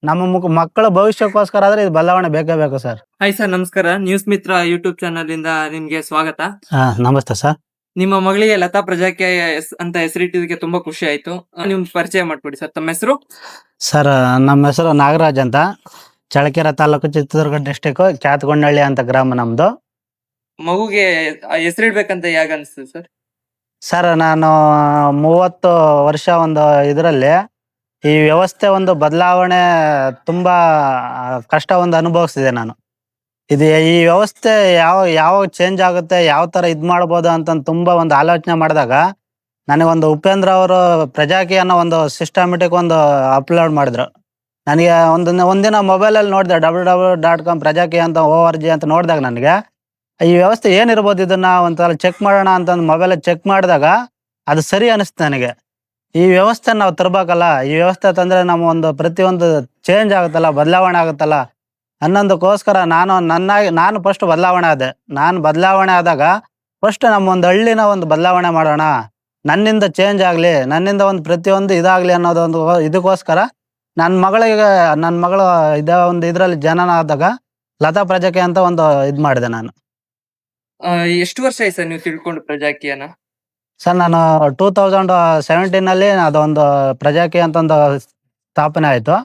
ನಮ್ಮ ಮಕ್ಕಳ ಭವಿಷ್ಯಕ್ಕೋಸ್ಕರ ಆದ್ರೆ ಇದು ಬದಲಾವಣೆ ಬೇಕೇ ಬೇಕು ಸರ್. ಹಾಯ್ ಸರ್, ನಮಸ್ಕಾರ. ನ್ಯೂಸ್ ಮಿತ್ರ ಯೂಟ್ಯೂಬ್ ಚಾನಲ್ ಇಂದ ನಿಮ್ಗೆ ಸ್ವಾಗತ. ನಮಸ್ತೆ ಸರ್. ನಿಮ್ಮ ಮಗಳಿಗೆ ಲತಾ ಪ್ರಜಾಕಿ ಅಂತ ಹೆಸರಿಟ್ಟಿದ್ದಕ್ಕೆ ತುಂಬಾ ಖುಷಿ ಆಯ್ತು. ನಿಮ್ ಪರಿಚಯ ಮಾಡ್ಕೊಡಿ ಸರ್. ತಮ್ಮ ಹೆಸರು? ಸರ್ ನಮ್ಮ ಹೆಸರು ನಾಗರಾಜ್ ಅಂತ, ಚಳ್ಳಕೆರೆ ತಾಲೂಕು, ಚಿತ್ರದುರ್ಗ ಡಿಸ್ಟಿಕ್, ಕ್ಯಾತಗೊಂಡಳ್ಳಿ ಅಂತ ಗ್ರಾಮ ನಮ್ದು. ಮಗುಗೆ ಹೆಸರಿಡ್ಬೇಕಂತ ಯಾಗ ಅನ್ಸ್ತದೆ ಸರ್? ಸರ್ ನಾನು 30 ವರ್ಷ ಒಂದು ಇದರಲ್ಲಿ ಈ ವ್ಯವಸ್ಥೆ ಒಂದು ಬದಲಾವಣೆ ತುಂಬಾ ಕಷ್ಟ ಒಂದು ಅನುಭವಿಸಿದೆ ನಾನು. ಈ ವ್ಯವಸ್ಥೆ ಯಾವ ಚೇಂಜ್ ಆಗುತ್ತೆ, ಯಾವ ತರ ಇದ್ ಮಾಡ್ಬೋದು ಅಂತ ತುಂಬಾ ಒಂದು ಆಲೋಚನೆ ಮಾಡಿದಾಗ ನನಗೊಂದು ಉಪೇಂದ್ರ ಅವರು ಪ್ರಜಾಕಿ ಅನ್ನೋ ಒಂದು ಸಿಸ್ಟಮೆಟಿಕ್ ಒಂದು ಅಪ್ಲೋಡ್ ಮಾಡಿದ್ರು. ನನಗೆ ಒಂದಿನ ಮೊಬೈಲಲ್ಲಿ ನೋಡಿದೆ, www.com ಪ್ರಜಾಕಿ ಅಂತ ORG ಅಂತ ನೋಡಿದಾಗ ನನಗೆ ಈ ವ್ಯವಸ್ಥೆ ಏನಿರ್ಬೋದು, ಇದನ್ನ ಒಂದ್ಸಲ ಚೆಕ್ ಮಾಡೋಣ ಅಂತ ಮೊಬೈಲಲ್ಲಿ ಚೆಕ್ ಮಾಡಿದಾಗ ಅದು ಸರಿ ಅನಿಸ್ತು ನನಗೆ. ಈ ವ್ಯವಸ್ಥೆ ನಾವು ತರ್ಬೇಕಲ್ಲ, ಈ ವ್ಯವಸ್ಥೆ ತಂದ್ರೆ ನಮ್ಮ ಒಂದು ಪ್ರತಿಯೊಂದು ಚೇಂಜ್ ಆಗುತ್ತಲ್ಲ, ಬದಲಾವಣೆ ಆಗುತ್ತಲ್ಲ ಅನ್ನೋದಕ್ಕೋಸ್ಕರ ನಾನು ಫಸ್ಟ್ ಬದಲಾವಣೆ ಆದೆ. ನಾನು ಬದಲಾವಣೆ ಆದಾಗ ಫಸ್ಟ್ ನಮ್ಮ ಒಂದು ಹಳ್ಳಿನ ಒಂದು ಬದಲಾವಣೆ ಮಾಡೋಣ, ನನ್ನಿಂದ ಚೇಂಜ್ ಆಗಲಿ, ನನ್ನಿಂದ ಒಂದು ಪ್ರತಿಯೊಂದು ಇದಾಗಲಿ ಅನ್ನೋದೊಂದು ಇದಕ್ಕೋಸ್ಕರ ನನ್ನ ಮಗಳು ಒಂದು ಇದರಲ್ಲಿ ಜನನ ಆದಾಗ ಲತಾ ಪ್ರಜಾಕಿ ಅಂತ ಒಂದು ಇದು ಮಾಡಿದೆ ನಾನು. ಎಷ್ಟು ವರ್ಷ ಆಯ್ತು ಸರ್ ನೀವು ತಿಳ್ಕೊಂಡು ಪ್ರಜಾಕಿಯನ್ನ? ಸರ್ ನಾನು 2017 ಅದೊಂದು ಪ್ರಜಾಕಿ ಅಂತ ಒಂದು ಸ್ಥಾಪನೆ ಆಯಿತು.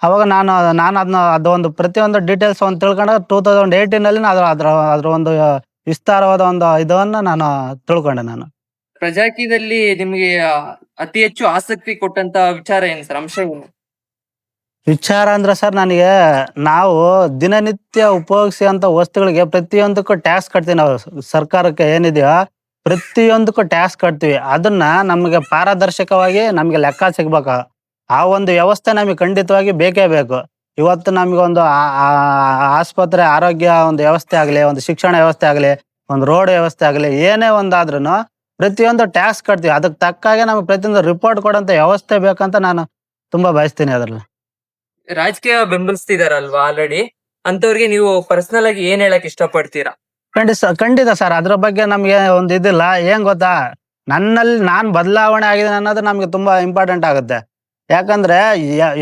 ಅವಾಗ ನಾನು ಅದೊಂದು ಪ್ರತಿಯೊಂದು ಡೀಟೇಲ್ಸ್ ಒಂದು ತಿಳ್ಕೊಂಡಾಗ 2018 ನಾನು ಅದ್ರ ಒಂದು ವಿಸ್ತಾರವಾದ ಒಂದು ಇದನ್ನ ನಾನು ತಿಳ್ಕೊಂಡೆ ನಾನು. ಪ್ರಜಾಕಿದಲ್ಲಿ ನಿಮ್ಗೆ ಅತಿ ಹೆಚ್ಚು ಆಸಕ್ತಿ ಕೊಟ್ಟಂತ ವಿಚಾರ ಏನು ಸರ್? ಅಂಶ ಏನು? ವಿಚಾರ ಅಂದ್ರೆ ಸರ್, ನನಗೆ ನಾವು ದಿನನಿತ್ಯ ಉಪಯೋಗಿಸುವಂತ ವಸ್ತುಗಳಿಗೆ ಪ್ರತಿಯೊಂದಕ್ಕೂ ಟ್ಯಾಕ್ಸ್ ಕಟ್ತೀವಿ ನಾವು. ಸರ್ಕಾರಕ್ಕೆ ಏನಿದೆಯೋ ಪ್ರತಿಯೊಂದಕ್ಕೂ ಟ್ಯಾಕ್ಸ್ ಕಟ್ತೀವಿ. ಅದನ್ನ ನಮಗೆ ಪಾರದರ್ಶಕವಾಗಿ ನಮ್ಗೆ ಲೆಕ್ಕ ಸಿಗ್ಬೇಕು. ಆ ಒಂದು ವ್ಯವಸ್ಥೆ ನಮಗೆ ಖಂಡಿತವಾಗಿ ಬೇಕೇ ಬೇಕು. ಇವತ್ತು ನಮ್ಗೆ ಒಂದು ಆಸ್ಪತ್ರೆ ಆರೋಗ್ಯ ಒಂದು ವ್ಯವಸ್ಥೆ ಆಗಲಿ, ಒಂದು ಶಿಕ್ಷಣ ವ್ಯವಸ್ಥೆ ಆಗಲಿ, ಒಂದು ರೋಡ್ ವ್ಯವಸ್ಥೆ ಆಗಲಿ, ಏನೇ ಒಂದಾದ್ರೂ ಪ್ರತಿಯೊಂದು ಟ್ಯಾಕ್ಸ್ ಕಟ್ತೀವಿ. ಅದಕ್ಕೆ ತಕ್ಕಾಗೆ ನಮ್ಗೆ ಪ್ರತಿಯೊಂದು ರಿಪೋರ್ಟ್ ಕೊಡೋಂಥ ವ್ಯವಸ್ಥೆ ಬೇಕಂತ ನಾನು ತುಂಬಾ ಬಯಸ್ತೀನಿ. ಅದ್ರಲ್ಲಿ ರಾಜಕೀಯ ಬೆಂಬಲಿಸ್ತಿದಾರಲ್ವಾ ಆಲ್ರೆಡಿ, ಅಂತವ್ರಿಗೆ ನೀವು ಪರ್ಸನಲ್ ಆಗಿ ಏನ್ ಹೇಳಕ್ ಇಷ್ಟಪಡ್ತೀರಾ? ಖಂಡಿತ ಸರ್, ಅದ್ರ ಬಗ್ಗೆ ನಮ್ಗೆ ಒಂದು ಇದಿಲ್ಲ. ಏನ್ ಗೊತ್ತಾ, ನಾನು ಬದಲಾವಣೆ ಆಗಿದೆ ಅನ್ನೋದು ನಮ್ಗೆ ತುಂಬಾ ಇಂಪಾರ್ಟೆಂಟ್ ಆಗುತ್ತೆ. ಯಾಕಂದ್ರೆ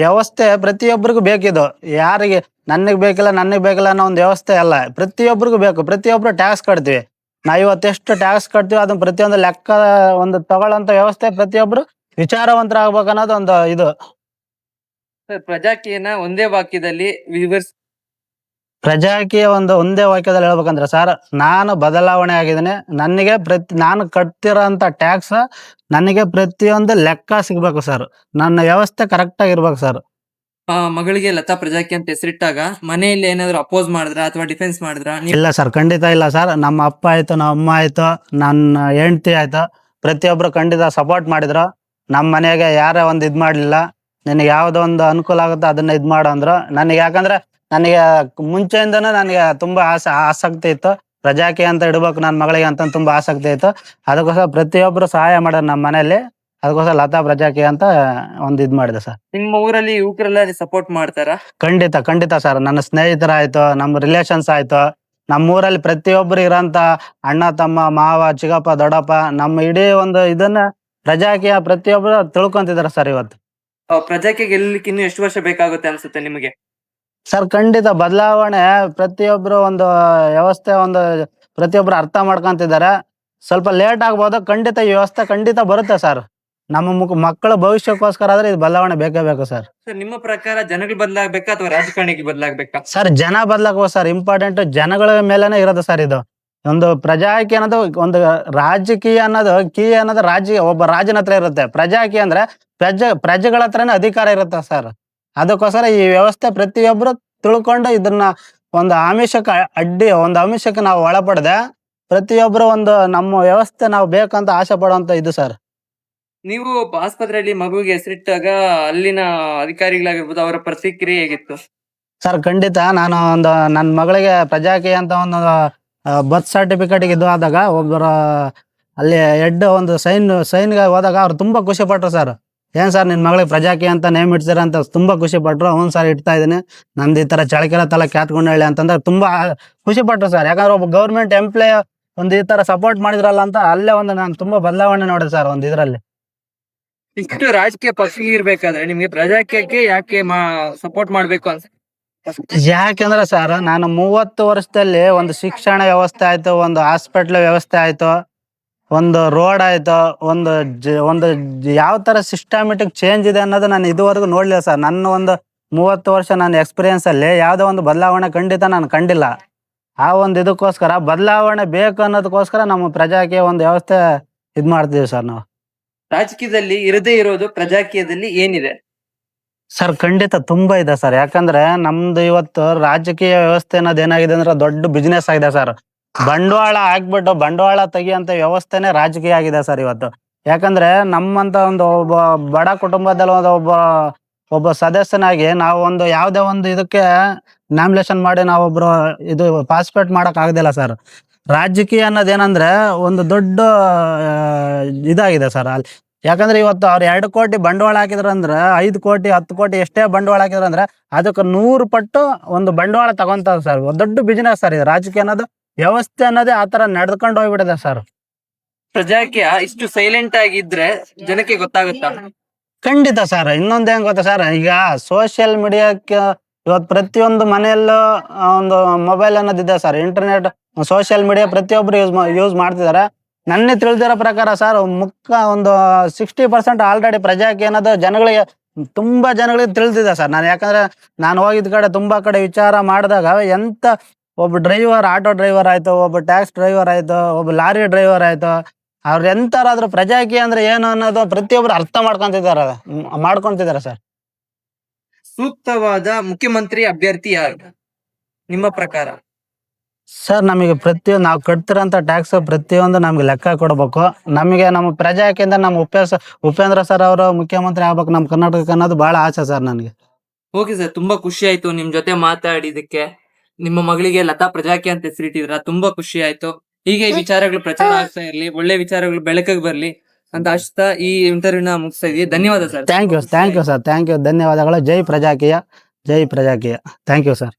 ವ್ಯವಸ್ಥೆ ಪ್ರತಿಯೊಬ್ಬರಿಗೂ ಬೇಕಿದು. ಯಾರಿಗೆ ನನಗ್ ಬೇಕಿಲ್ಲ ಅನ್ನೋ ಒಂದು ವ್ಯವಸ್ಥೆ ಅಲ್ಲ, ಪ್ರತಿಯೊಬ್ಬರಿಗೂ ಬೇಕು. ಪ್ರತಿಯೊಬ್ರು ಟ್ಯಾಕ್ಸ್ ಕಟ್ತೀವಿ. ನಾವು ಇವತ್ತು ಎಷ್ಟು ಟ್ಯಾಕ್ಸ್ ಕಟ್ತೀವಿ ಅದನ್ನ ಪ್ರತಿಯೊಂದು ಲೆಕ್ಕ ಒಂದು ತಗೊಳ್ಳೋಂಥ ವ್ಯವಸ್ಥೆ ಪ್ರತಿಯೊಬ್ರು ವಿಚಾರವಂತರಾಗ್ಬೇಕು ಅನ್ನೋದು ಒಂದು ಇದು. ಸರ್, ಪ್ರಜಾಕಿಯನ್ನ ಒಂದೇ ವಾಕ್ಯದಲ್ಲಿ ವಿವರಿಸಿ. ಪ್ರಜಾಕೀಯ ಒಂದೇ ವಾಕ್ಯದಲ್ಲಿ ಹೇಳ್ಬೇಕಂದ್ರೆ ಸರ್, ನಾನು ಬದಲಾವಣೆ ಆಗಿದ್ದೇನೆ. ನಾನು ಕಟ್ತಿರೋಂಥ ಟ್ಯಾಕ್ಸ್ ನನಗೆ ಪ್ರತಿಯೊಂದು ಲೆಕ್ಕ ಸಿಗ್ಬೇಕು ಸರ್. ನನ್ನ ವ್ಯವಸ್ಥೆ ಕರೆಕ್ಟ್ ಆಗಿರ್ಬೇಕು ಸರ್. ಮಗಳಿಗೆ ಲತಾ ಪ್ರಜಾಕಿ ಅಂತ ಹೆಸರಿಟ್ಟಾಗ ಮನೆಯಲ್ಲಿ ಏನಾದ್ರು ಅಪೋಸ್ ಮಾಡಿದ್ರ ಅಥವಾ ಡಿಫೆನ್ಸ್ ಮಾಡಿದ್ರ? ಇಲ್ಲ ಸರ್, ಖಂಡಿತ ಇಲ್ಲ ಸರ್. ನಮ್ಮ ಅಪ್ಪ ಆಯ್ತು, ನಮ್ಮ ಅಮ್ಮ ಆಯ್ತು, ನನ್ನ ಹೆಂಡತಿ ಆಯ್ತು, ಪ್ರತಿಯೊಬ್ರು ಖಂಡಿತ ಸಪೋರ್ಟ್ ಮಾಡಿದ್ರು. ನಮ್ಮ ಮನೆಗೆ ಯಾರೇ ಒಂದು ಇದ್ ಮಾಡ್ಲಿಲ್ಲ, ನಿನಗೆ ಯಾವ್ದೋ ಒಂದು ಅನುಕೂಲ ಆಗುತ್ತೆ ಅದನ್ನ ಇದ್ ಮಾಡು ಅಂದ್ರು ನನಗೆ. ಯಾಕಂದ್ರೆ ನನಗೆ ಮುಂಚೆಯಿಂದನೂ ನನಗೆ ತುಂಬಾ ಆಸಕ್ತಿ ಇತ್ತು. ಪ್ರಜಾಕಿ ಅಂತ ಇಡ್ಬೇಕು ನನ್ನ ಮಗಳಿಗೆ ಅಂತ ತುಂಬಾ ಆಸಕ್ತಿ ಇತ್ತು. ಅದಕ್ಕೋಸ್ಕರ ಪ್ರತಿಯೊಬ್ರು ಸಹಾಯ ಮಾಡೋರು ನಮ್ಮ ಮನೆಯಲ್ಲಿ. ಅದಕ್ಕೋಸ್ಕರ ಲತಾ ಪ್ರಜಾಕಿ ಅಂತ ಒಂದು ಇದ್ ಮಾಡಿದೆ ಸರ್. ನಿಮ್ಮ ಊರಲ್ಲಿ ಯುವಕರೆಲ್ಲ ಸಪೋರ್ಟ್ ಮಾಡ್ತಾರಾ? ಖಂಡಿತ ಸರ್. ನನ್ನ ಸ್ನೇಹಿತರಾಯ್ತು, ನಮ್ಮ ರಿಲೇಷನ್ಸ್ ಆಯ್ತು, ನಮ್ಮೂರಲ್ಲಿ ಪ್ರತಿಯೊಬ್ರು ಇರೋಂತ ಅಣ್ಣ, ತಮ್ಮ, ಮಾವ, ಚಿಕ್ಕಪ್ಪ, ದೊಡ್ಡಪ್ಪ, ನಮ್ಮ ಇಡೀ ಒಂದು ಇದನ್ನ ಪ್ರಜಾಕಿಯ ಪ್ರತಿಯೊಬ್ರು ತಿಳ್ಕೊಂತಿದಾರೆ ಸರ್ ಇವತ್ತು. ಪ್ರಜಾಕಿ ಗೆಲ್ಲಲಿಕ್ಕೆ ಇನ್ನು ಎಷ್ಟು ವರ್ಷ ಬೇಕಾಗುತ್ತೆ ಅನ್ಸುತ್ತೆ ನಿಮಗೆ? ಸರ್ ಖಂಡಿತ ಬದಲಾವಣೆ ಪ್ರತಿಯೊಬ್ರು ಒಂದು ವ್ಯವಸ್ಥೆ ಪ್ರತಿಯೊಬ್ರು ಅರ್ಥ ಮಾಡ್ಕೊಂತಿದ್ದಾರೆ. ಸ್ವಲ್ಪ ಲೇಟ್ ಆಗ್ಬೋದು, ಖಂಡಿತ ಈ ವ್ಯವಸ್ಥೆ ಖಂಡಿತ ಬರುತ್ತೆ ಸರ್. ನಮ್ಮ ಮಕ್ಕಳ ಭವಿಷ್ಯಕ್ಕೋಸ್ಕರ ಆದ್ರೆ ಇದು ಬದಲಾವಣೆ ಬೇಕೇ ಬೇಕು ಸರ್. ಸರ್, ನಿಮ್ಮ ಪ್ರಕಾರ ಜನಗಳು ಬದಲಾಗಬೇಕಾ ಅಥವಾ ರಾಜಕಾರಣಿಗೆ ಬದಲಾಗಬೇಕಾ? ಸರ್, ಜನ ಬದಲಾಗಬೇಕು ಸರ್. ಇಂಪಾರ್ಟೆಂಟ್ ಜನಗಳ ಮೇಲೆನೆ ಇರೋದು ಸರ್. ಇದು ಒಂದು ಪ್ರಜಾಕಿ ಅನ್ನೋದು ಒಂದು ರಾಜಕೀಯ ಅನ್ನೋದು ಒಬ್ಬ ರಾಜನ ಹತ್ರ ಇರುತ್ತೆ. ಪ್ರಜಾಕಿ ಅಂದ್ರೆ ಪ್ರಜೆಗಳ ಹತ್ರನೇ ಅಧಿಕಾರ ಇರುತ್ತೆ ಸರ್. ಅದಕ್ಕೋಸ್ಕರ ಈ ವ್ಯವಸ್ಥೆ ಪ್ರತಿಯೊಬ್ರು ತಿಳ್ಕೊಂಡು ಇದನ್ನ ಒಂದು ಆಮಿಷಕ್ಕೆ ನಾವು ಒಳಪಡದೆ ಪ್ರತಿಯೊಬ್ರು ಒಂದು ನಮ್ಮ ವ್ಯವಸ್ಥೆ ನಾವು ಬೇಕಂತ ಆಸೆ ಪಡುವಂತ ಇದು ಸರ್. ನೀವು ಆಸ್ಪತ್ರೆಯಲ್ಲಿ ಮಗುವಿಗೆ ಹೆಸರಿಟ್ಟಾಗ ಅಲ್ಲಿನ ಅಧಿಕಾರಿಗಳಾಗಿರ್ಬೋದು, ಅವರ ಪ್ರತಿಕ್ರಿಯೆ ಹೇಗಿತ್ತು? ಸರ್ ಖಂಡಿತ ನಾನು ನನ್ನ ಮಗಳಿಗೆ ಪ್ರಜಾಕಿ ಅಂತ ಒಂದು ಬರ್ತ್ ಸರ್ಟಿಫಿಕೇಟ್ ಇದು ಆದಾಗ ಒಬ್ಬರ ಅಲ್ಲಿ ಹೆಡ್ ಒಂದು ಸೈನ್ಗೆ ಹೋದಾಗ ಅವ್ರು ತುಂಬಾ ಖುಷಿ ಪಟ್ರು ಸರ್. ಏನ್ ಸರ್, ನಿನ್ ಮಗಳಿಗೆ ಪ್ರಜಾಕಿ ಅಂತ ನೇಮ್ ಇಡ್ತೀರ ಅಂತ ತುಂಬಾ ಖುಷಿ ಪಟ್ರು. ಅವ್ನು ಸರ್ ಇಡ್ತಾ ಇದೀನಿ, ನಂದು ಈ ತರ ಚಳ್ಳಕೆರೆ ತಾಲೂಕು ಕ್ಯಾತಗೊಂಡಳ್ಳಿ ಅಂತಂದ್ರೆ ತುಂಬಾ ಖುಷಿ ಪಟ್ರು ಸರ್. ಯಾಕಂದ್ರೆ ಒಬ್ಬ ಗೌರ್ಮೆಂಟ್ ಎಂಪ್ಲಾಯ್ ಒಂದು ಈ ತರ ಸಪೋರ್ಟ್ ಮಾಡಿದ್ರಲ್ಲ ಅಂತ ಅಲ್ಲೇ ನಾನು ತುಂಬಾ ಬದಲಾವಣೆ ನೋಡಿದೆ ಸರ್ ಒಂದು ಇದ್ರಲ್ಲಿ. ಇಷ್ಟು ರಾಜಕೀಯ ಪಕ್ಷಕ್ಕೆ ಇರ್ಬೇಕಾದ್ರೆ ನಿಮ್ಗೆ ಪ್ರಜಾಕೀಯಕ್ಕೆ ಯಾಕೆ ಸಪೋರ್ಟ್ ಮಾಡ್ಬೇಕು ಅಂತ? ಯಾಕೆಂದ್ರೆ ಸರ್ ನಾನು 30 ವರ್ಷದಲ್ಲಿ ಒಂದು ಶಿಕ್ಷಣ ವ್ಯವಸ್ಥೆ ಆಯ್ತು, ಒಂದು ಹಾಸ್ಪಿಟ್ಲ್ ವ್ಯವಸ್ಥೆ ಆಯ್ತು, ಒಂದು ರೋಡ್ ಆಯ್ತು, ಒಂದು ಯಾವ ತರ ಸಿಸ್ಟಮೆಟಿಕ್ ಚೇಂಜ್ ಇದೆ ಅನ್ನೋದು ನಾನು ಇದುವರೆಗೂ ನೋಡ್ಲಿಲ್ಲ ಸರ್. ನನ್ನ ಒಂದು 30 ವರ್ಷ ನನ್ನ ಎಕ್ಸ್ಪೀರಿಯನ್ಸ್ ಅಲ್ಲಿ ಯಾವುದೋ ಒಂದು ಬದಲಾವಣೆ ಖಂಡಿತ ನಾನು ಕಂಡಿಲ್ಲ. ಆ ಒಂದು ಇದಕ್ಕೋಸ್ಕರ ಬದಲಾವಣೆ ಬೇಕು ಅನ್ನೋದಕ್ಕೋಸ್ಕರ ನಮ್ಮ ಪ್ರಜಾಕೀಯ ಒಂದು ವ್ಯವಸ್ಥೆ ಇದ್ ಮಾಡ್ತೀವಿ ಸರ್ ನಾವು. ರಾಜಕೀಯದಲ್ಲಿ ಇರದೇ ಇರೋದು ಪ್ರಜಾಕೀಯದಲ್ಲಿ ಏನಿದೆ? ಸರ್ ಖಂಡಿತ ತುಂಬಾ ಇದೆ ಸರ್. ಯಾಕಂದ್ರೆ ನಮ್ದು ಇವತ್ತು ರಾಜಕೀಯ ವ್ಯವಸ್ಥೆ ಅನ್ನೋದು ಏನಾಗಿದೆ ಅಂದ್ರೆ ದೊಡ್ಡ ಬಿಸ್ನೆಸ್ ಆಗಿದೆ ಸರ್. ಬಂಡವಾಳ ಹಾಕ್ಬಿಟ್ಟು ಬಂಡವಾಳ ತೆಗಿಯಂತ ವ್ಯವಸ್ಥೆನೆ ರಾಜಕೀಯ ಆಗಿದೆ ಸರ್ ಇವತ್ತು. ಯಾಕಂದ್ರೆ ನಮ್ಮಂತ ಒಂದು ಒಬ್ಬ ಬಡ ಕುಟುಂಬದಲ್ಲಿ ಒಬ್ಬ ಸದಸ್ಯನಾಗಿ ನಾವು ಒಂದು ಯಾವುದೇ ಒಂದು ಇದಕ್ಕೆ ನಾಮಿನೇಷನ್ ಮಾಡಿ ನಾವೊಬ್ರು ಇದು ಪಾರ್ಟಿಸಿಪೇಟ್ ಮಾಡಕ್ ಆಗದಿಲ್ಲ ಸರ್. ರಾಜಕೀಯ ಅನ್ನೋದೇನಂದ್ರೆ ಒಂದು ದೊಡ್ಡ ಇದಾಗಿದೆ ಸರ್ ಅಲ್ಲಿ. ಯಾಕಂದ್ರೆ ಇವತ್ತು ಅವ್ರು 2 ಕೋಟಿ ಬಂಡವಾಳ ಹಾಕಿದ್ರಂದ್ರೆ 5 ಕೋಟಿ 10 ಕೋಟಿ ಎಷ್ಟೇ ಬಂಡವಾಳ ಹಾಕಿದ್ರಂದ್ರೆ ಅದಕ್ಕೆ 100 ಪಟ್ಟು ಒಂದು ಬಂಡವಾಳ ತಗೊಂತಾರೆ ಸರ್. ದೊಡ್ಡ ಬಿಸಿನೆಸ್ ಸರ್ ಇದು. ರಾಜಕೀಯ ಅನ್ನೋದು ವ್ಯವಸ್ಥೆ ಅನ್ನೋದೇ ಆತರ ನಡ್ಕೊಂಡು ಹೋಗ್ಬಿಟ್ಟಿದೆ ಸರ್. ಪ್ರಜಾಕೀಯ ಇಷ್ಟು ಸೈಲೆಂಟ್ ಆಗಿದ್ರೆ ಜನಕ್ಕೆ ಗೊತ್ತಾಗುತ್ತಾ? ಖಂಡಿತ ಸರ್. ಇನ್ನೊಂದ್ ಏನ್ ಗೊತ್ತಾ ಸರ್, ಈಗ ಸೋಷಿಯಲ್ ಮೀಡಿಯಾಕ್ಕೆ ಇವತ್ತು ಪ್ರತಿಯೊಂದು ಮನೆಯಲ್ಲೂ ಒಂದು ಮೊಬೈಲ್ ಅನ್ನೋದಿದೆ ಸರ್. ಇಂಟರ್ನೆಟ್, ಸೋಷಿಯಲ್ ಮೀಡಿಯಾ ಪ್ರತಿಯೊಬ್ರು ಯೂಸ್ ಮಾಡ್ತಿದ್ದಾರೆ. ನನ್ನ ತಿಳಿದಿರೋ ಪ್ರಕಾರ ಸರ್ ಒಂದು 60% ಆಲ್ರೆಡಿ ಪ್ರಜಾಕೀಯ ಅನ್ನೋದು ತುಂಬಾ ಜನಗಳಿಗೆ ತಿಳಿದಿದೆ ಸರ್. ಯಾಕಂದ್ರೆ ನಾನು ಹೋಗಿದ್ ಕಡೆ ತುಂಬಾ ಕಡೆ ವಿಚಾರ ಮಾಡಿದಾಗ ಒಬ್ಬ ಡ್ರೈವರ್, ಆಟೋ ಡ್ರೈವರ್ ಆಯ್ತು, ಒಬ್ಬ ಟ್ಯಾಕ್ಸ್ ಡ್ರೈವರ್ ಆಯ್ತು, ಒಬ್ಬ ಲಾರಿ ಡ್ರೈವರ್ ಆಯ್ತು, ಅವ್ರು ಎಂತಾರಾದ್ರೂ ಪ್ರಜಾಕೀಯ ಅಂದ್ರೆ ಏನು ಅನ್ನೋದು ಪ್ರತಿಯೊಬ್ರು ಅರ್ಥ ಮಾಡ್ಕೊಂತಿದಾರೆ ಸರ್. ಸೂಕ್ತವಾದ ಮುಖ್ಯಮಂತ್ರಿ ಅಭ್ಯರ್ಥಿ ಯಾರು ನಿಮ್ಮ ಪ್ರಕಾರ? ಸರ್ ನಮಗೆ ನಾವು ಕಟ್ತಿರೋಂಥ ಟ್ಯಾಕ್ಸ್ ಪ್ರತಿಯೊಂದು ನಮ್ಗೆ ಲೆಕ್ಕ ಕೊಡ್ಬೇಕು. ನಮ್ಮ ಪ್ರಜಾಕೀಯಿಂದ ನಮ್ಮ ಉಪೇಂದ್ರ ಸರ್ ಅವರು ಮುಖ್ಯಮಂತ್ರಿ ಆಗ್ಬೇಕು ನಮ್ಮ ಕರ್ನಾಟಕಕ್ಕೆ ಅನ್ನೋದು ಬಹಳ ಆಸೆ ಸರ್ ನನಗೆ. ಓಕೆ ಸರ್, ತುಂಬಾ ಖುಷಿ ಆಯ್ತು ನಿಮ್ ಜೊತೆ ಮಾತಾಡಿದಕ್ಕೆ. ನಿಮ್ಮ ಮಗಳಿಗೆ ಲತಾ ಪ್ರಜಾಕೀಯ ಅಂತ ಹೆಸರಿಟ್ಟಿದ್ರ, ತುಂಬಾ ಖುಷಿ ಆಯ್ತು. ಹೀಗೆ ಈ ವಿಚಾರಗಳು ಪ್ರಚಾರ ಆಗ್ತಾ ಇರ್ಲಿ, ಒಳ್ಳೆ ವಿಚಾರಗಳು ಬೆಳಕಿಗೆ ಬರ್ಲಿ ಅಂತ ಆಶಿಸ್ತಾ ಈ ಇಂಟರ್ವ್ಯೂನ ಮುಗಿಸ್ತಾ ಇದೀವಿ. ಧನ್ಯವಾದ ಸರ್. Thank you sir. ಧನ್ಯವಾದಗಳು. ಜೈ ಪ್ರಜಾಕೀಯ. Thank you sir.